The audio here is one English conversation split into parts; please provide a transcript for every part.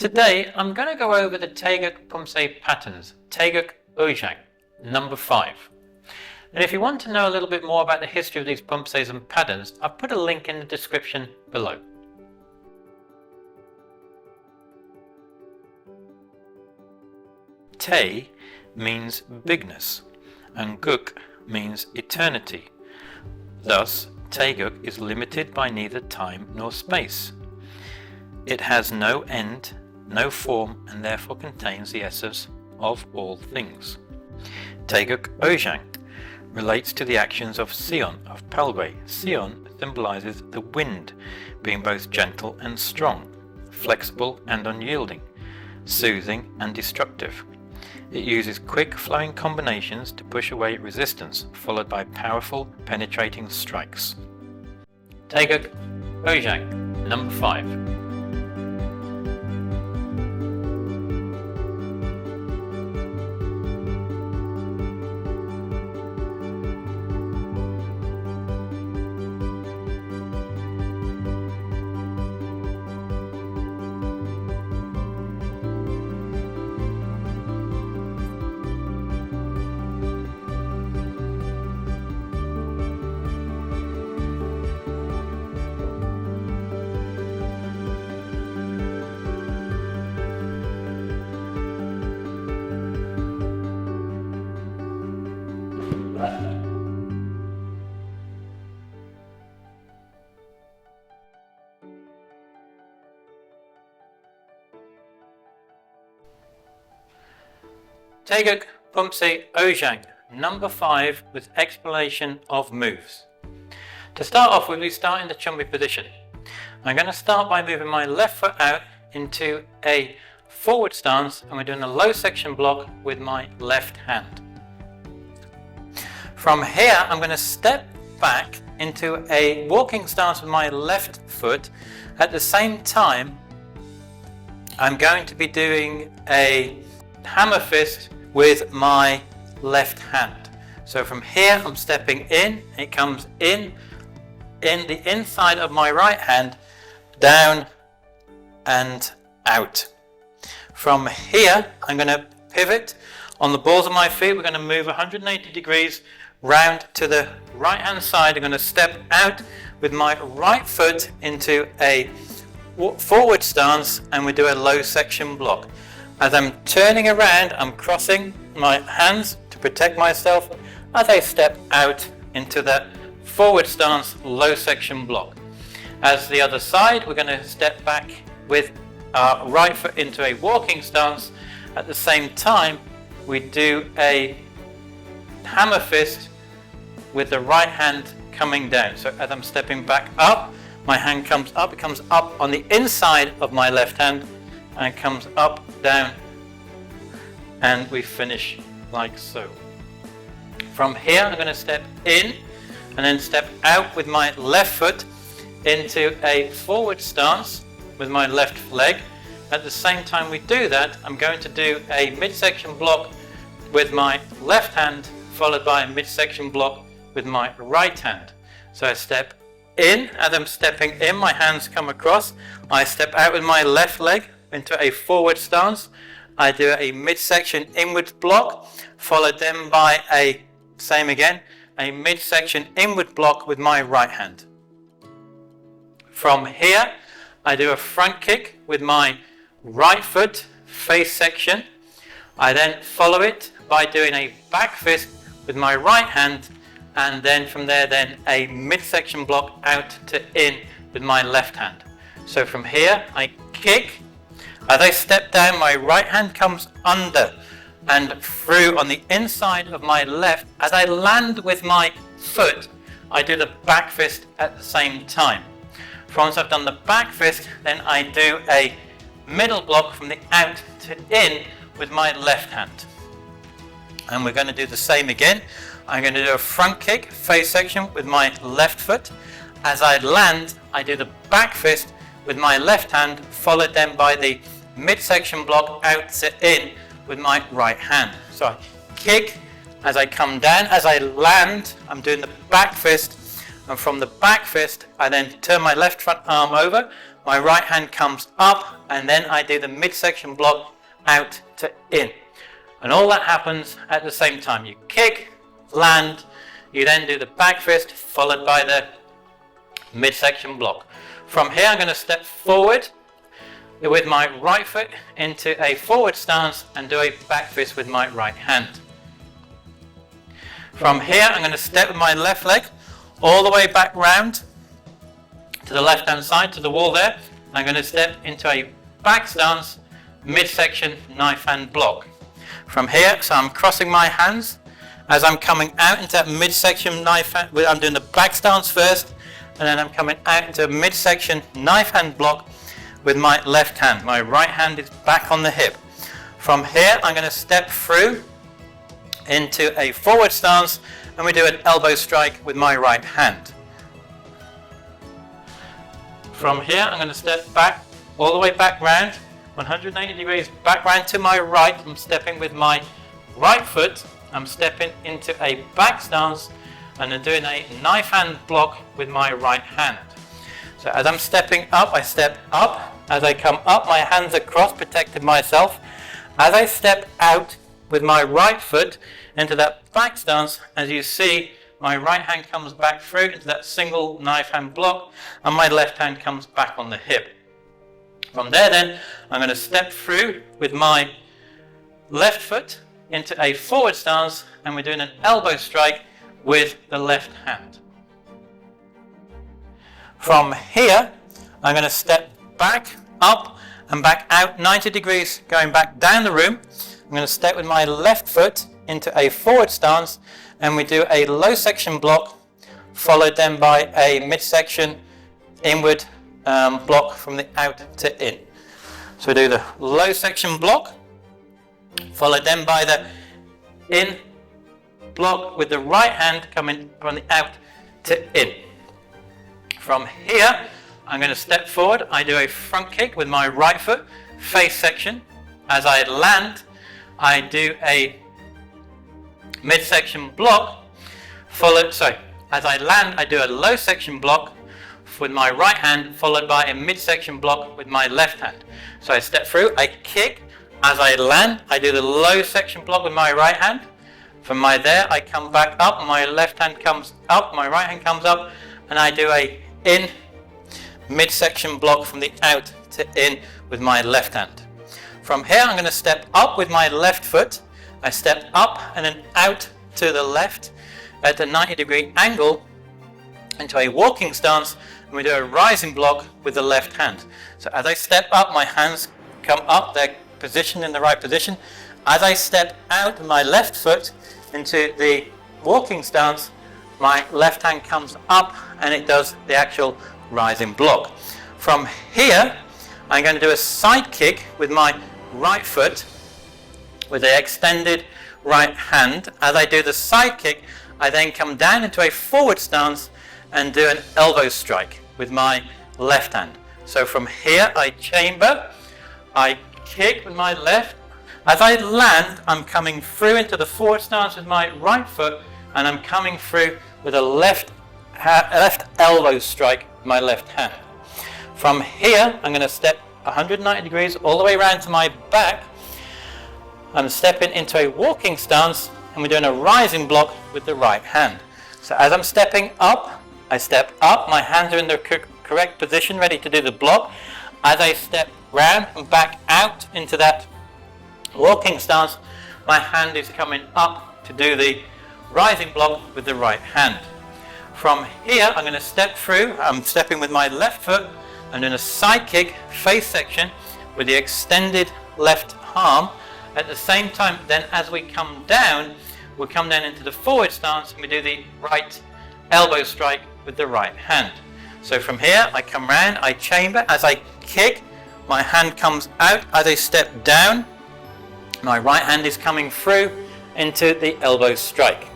Today I'm going to go over the Taegeuk Poomsae patterns, Taegeuk Oh Jang, number 5. And if you want to know a little bit more about the history of these Poomsaes and patterns, I've put a link in the description below. Tae means bigness and Geuk means eternity. Thus, Taegeuk is limited by neither time nor space. It has no end, no form, and therefore contains the essence of all things. Taegeuk Oh Jang relates to the actions of Sion of Palgwe. Sion symbolizes the wind, being both gentle and strong, flexible and unyielding, soothing and destructive. It uses quick flowing combinations to push away resistance, followed by powerful penetrating strikes. Taegeuk Oh Jang, number 5. Taegeuk Poomsae Oh Jang, number 5, with explanation of moves. To start off with, we start in the chumbi position. I'm going to start by moving my left foot out into a forward stance, and we're doing a low section block with my left hand. From here, I'm going to step back into a walking stance with my left foot. At the same time, I'm going to be doing a hammer fist with my left hand. So from here I'm stepping in, it comes in the inside of my right hand, down and out. From here I'm going to pivot on the balls of my feet. We're going to move 180 degrees round to the right hand side. I'm going to step out with my right foot into a forward stance, and we do a low section block. As I'm turning around, I'm crossing my hands to protect myself as I step out into that forward stance low section block. As the other side, we're going to step back with our right foot into a walking stance. At the same time, we do a hammer fist with the right hand coming down. So as I'm stepping back up, my hand comes up, it comes up on the inside of my left hand, and it comes up, down, and we finish like so. From here I'm going to step in and then step out with my left foot into a forward stance with my left leg. At the same time we do that, I'm going to do a midsection block with my left hand, followed by a midsection block with my right hand. So I step in, as I'm stepping in, my hands come across. I step out with my left leg into a forward stance. I do a midsection inward block, followed then by a midsection inward block with my right hand. From here, I do a front kick with my right foot, face section. I then follow it by doing a back fist with my right hand, and then from there a midsection block out to in with my left hand. So from here I kick. As I step down, my right hand comes under and through on the inside of my left. As I land with my foot, I do the back fist at the same time. Once I've done the back fist, then I do a middle block from the out to in with my left hand. And we're going to do the same again. I'm going to do a front kick, face section with my left foot. As I land, I do the back fist with my left hand, followed then by the midsection block out to in with my right hand. So I kick as I come down. As I land, I'm doing the back fist and from the back fist I then turn my left front arm over, my right hand comes up, and then I do the midsection block out to in. And all that happens at the same time. You kick, land, you then do the back fist followed by the midsection block. From here I'm going to step forward with my right foot into a forward stance and do a back fist with my right hand. From here I'm going to step with my left leg all the way back round to the left hand side to the wall there. I'm going to step into a back stance, midsection knife hand block. From here, so I'm crossing my hands as I'm coming out into that midsection knife hand. I'm doing the back stance first, and then I'm coming out into a midsection knife hand block with my left hand. My right hand is back on the hip. From here I'm going to step through into a forward stance, and we do an elbow strike with my right hand. From here I'm going to step back all the way back round, 180 degrees back round to my right. I'm stepping with my right foot, I'm stepping into a back stance and I'm doing a knife hand block with my right hand. So as I'm stepping up, I step up. As I come up, my hands are crossed, protecting myself. As I step out with my right foot into that back stance, as you see, my right hand comes back through into that single knife hand block, and my left hand comes back on the hip. From there then, I'm going to step through with my left foot into a forward stance, and we're doing an elbow strike with the left hand. From here, I'm going to step back, up, and back out 90 degrees, going back down the room. I'm going to step with my left foot into a forward stance, and we do a low section block, followed then by a midsection inward block from the out to in. So we do the low section block, followed then by the in block with the right hand coming from the out to in. From here, I'm going to step forward. I do a front kick with my right foot, face section. As I land, I do a midsection block, as I land, I do a low section block with my right hand, followed by a midsection block with my left hand. So I step through, I kick. As I land, I do the low section block with my right hand. From there, I come back up, my left hand comes up, my right hand comes up, and I do a in midsection block from the out to in with my left hand. From here, I'm going to step up with my left foot. I step up and then out to the left at a 90-degree angle into a walking stance, and we do a rising block with the left hand. So as I step up, my hands come up, they're positioned in the right position. As I step out with my left foot into the walking stance, my left hand comes up and it does the actual rising block. From here, I'm going to do a side kick with my right foot with the extended right hand. As I do the side kick, I then come down into a forward stance and do an elbow strike with my left hand. So from here, I chamber, I kick with my left. As I land, I'm coming through into the forward stance with my right foot, and I'm coming through with a left elbow strike with my left hand. From here, I'm going to step 190 degrees all the way around to my back. I'm stepping into a walking stance, and we're doing a rising block with the right hand. So as I'm stepping up, I step up, my hands are in the correct position, ready to do the block. As I step round and back out into that walking stance, my hand is coming up to do the rising block with the right hand. From here, I'm going to step through. I'm stepping with my left foot. I'm doing a side kick, face section with the extended left arm. At the same time, then as we come down, we'll come down into the forward stance and we do the right elbow strike with the right hand. So from here, I come round, I chamber. As I kick, my hand comes out. As I step down, my right hand is coming through into the elbow strike.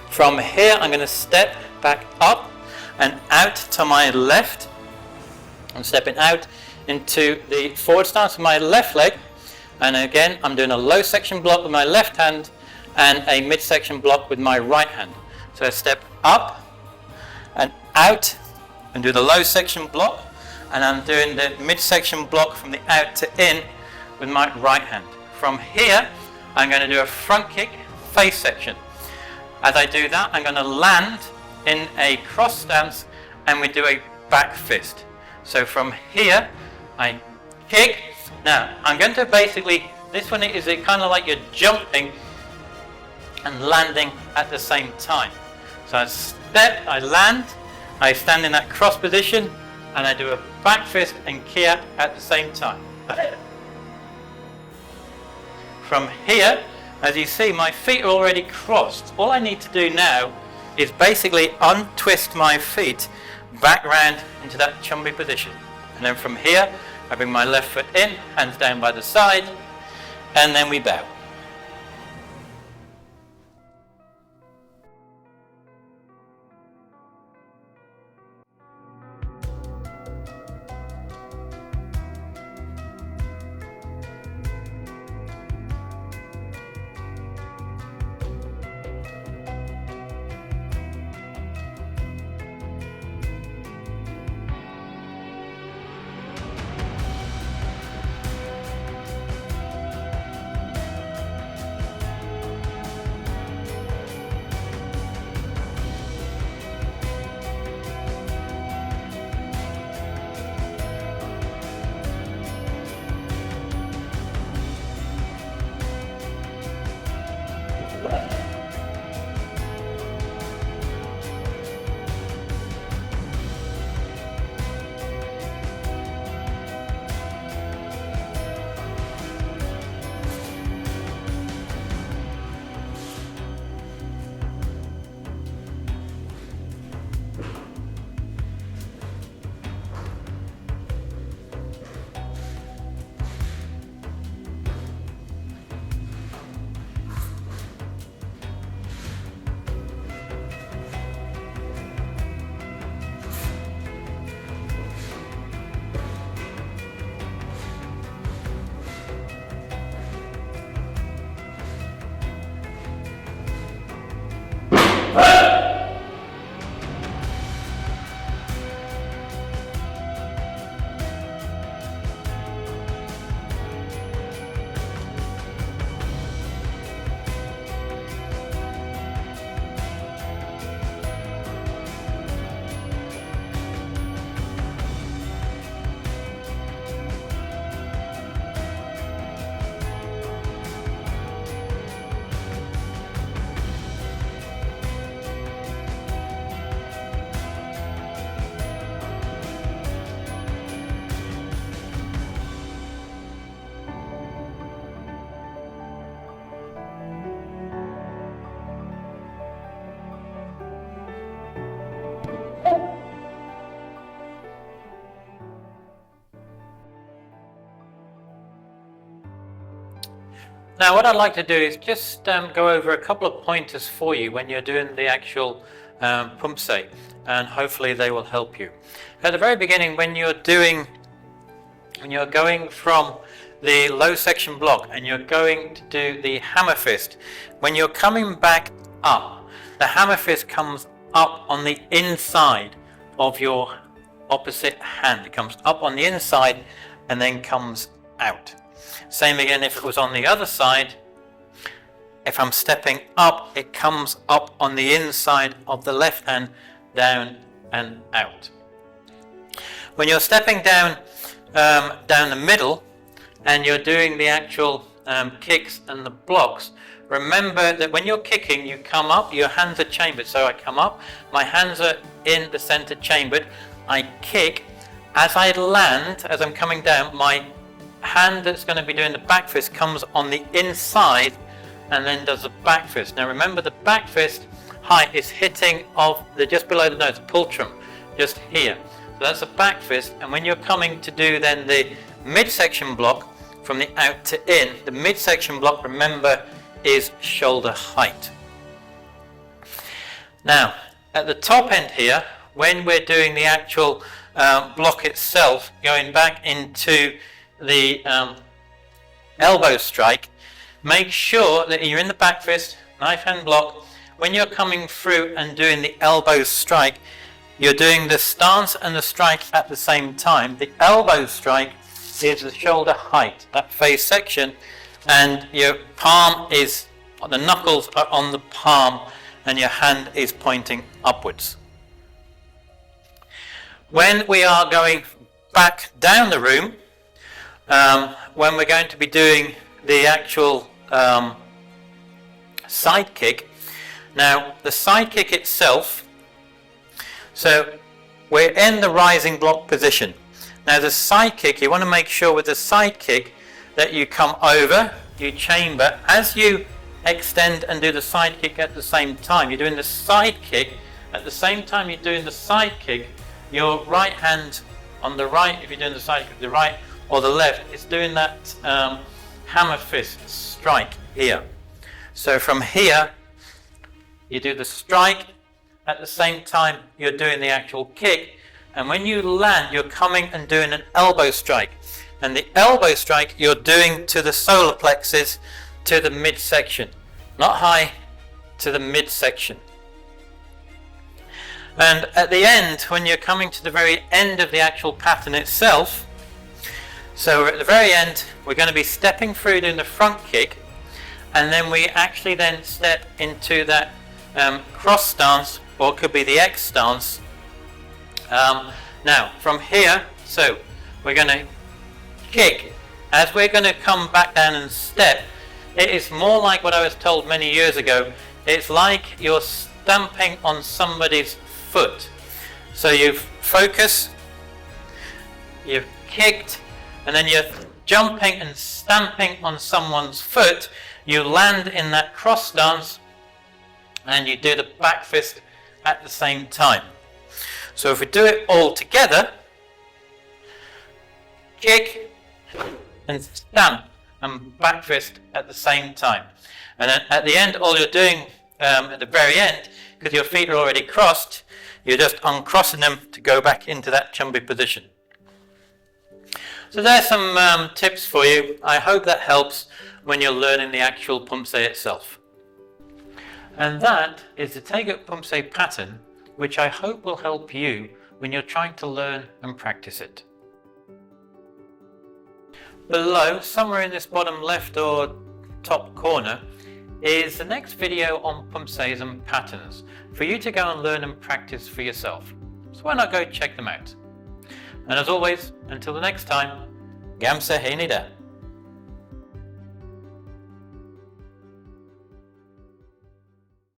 From here, I'm going to step back up and out to my left. I'm stepping out into the forward stance with my left leg. And again, I'm doing a low section block with my left hand and a midsection block with my right hand. So I step up and out and do the low section block, and I'm doing the midsection block from the out to in with my right hand. From here, I'm going to do a front kick, face section. As I do that, I'm going to land in a cross stance and we do a back fist. So from here, I kick. Now, I'm going to basically, this one is kind of like you're jumping and landing at the same time. So I step, I land, I stand in that cross position, and I do a back fist and kick at the same time. From here, as you see, my feet are already crossed. All I need to do now is basically untwist my feet back round into that chumby position. And then from here, I bring my left foot in, hands down by the side, and then we bow. Now what I'd like to do is just go over a couple of pointers for you when you're doing the actual Poomsae, and hopefully they will help you. At the very beginning, when you're going from the low section block and you're going to do the hammer fist, when you're coming back up, the hammer fist comes up on the inside of your opposite hand. It comes up on the inside and then comes out. Same again if it was on the other side. If I'm stepping up, it comes up on the inside of the left hand, down and out. When you're stepping down the middle and you're doing the actual kicks and the blocks, remember that when you're kicking, you come up, your hands are chambered. So I come up, my hands are in the center chambered, I kick. As I land, as I'm coming down, my hand that's going to be doing the back fist comes on the inside and then does the back fist. Now remember, the back fist height is hitting of the just below the nose, pultrum, just here. So that's the back fist, and when you're coming to do then the midsection block from the out to in, the midsection block, remember, is shoulder height. Now at the top end here, when we're doing the actual block itself, going back into the elbow strike, make sure that you're in the back fist, knife hand block. When you're coming through and doing the elbow strike, you're doing the stance and the strike at the same time. The elbow strike is the shoulder height, that face section, and your palm is, the knuckles are on the palm and your hand is pointing upwards. When we are going back down the room, when we're going to be doing the actual side kick, now the side kick itself, so we're in the rising block position. Now the side kick, you want to make sure with the side kick that you come over, you chamber. As you extend and do the side kick at the same time, you're doing the side kick, at the same time you're doing the side kick, your right hand on the right, if you're doing the side kick, the right or the left, is doing that hammer fist strike here. So from here, you do the strike, at the same time you're doing the actual kick, and when you land, you're coming and doing an elbow strike. And the elbow strike you're doing to the solar plexus, to the midsection. Not high, to the midsection. And at the end, when you're coming to the very end of the actual pattern itself, so at the very end, we're going to be stepping through doing the front kick, and then we actually then step into that cross stance, or it could be the X stance. Now, from here, so we're going to kick. As we're going to come back down and step, it is more like what I was told many years ago. It's like you're stamping on somebody's foot. So you focus, you've kicked, and then you're jumping and stamping on someone's foot. You land in that cross stance, and you do the back fist at the same time. So if we do it all together, kick and stamp and back fist at the same time. And then at the end, all you're doing at the very end, because your feet are already crossed, you're just uncrossing them to go back into that chumbi position. So there's some tips for you. I hope that helps when you're learning the actual Poomsae itself. And that is the Taegeuk Poomsae pattern, which I hope will help you when you're trying to learn and practice it. Below, somewhere in this bottom left or top corner, is the next video on Poomsaes and patterns for you to go and learn and practice for yourself. So why not go check them out? And as always, until the next time, Gam Sa Hae Ni.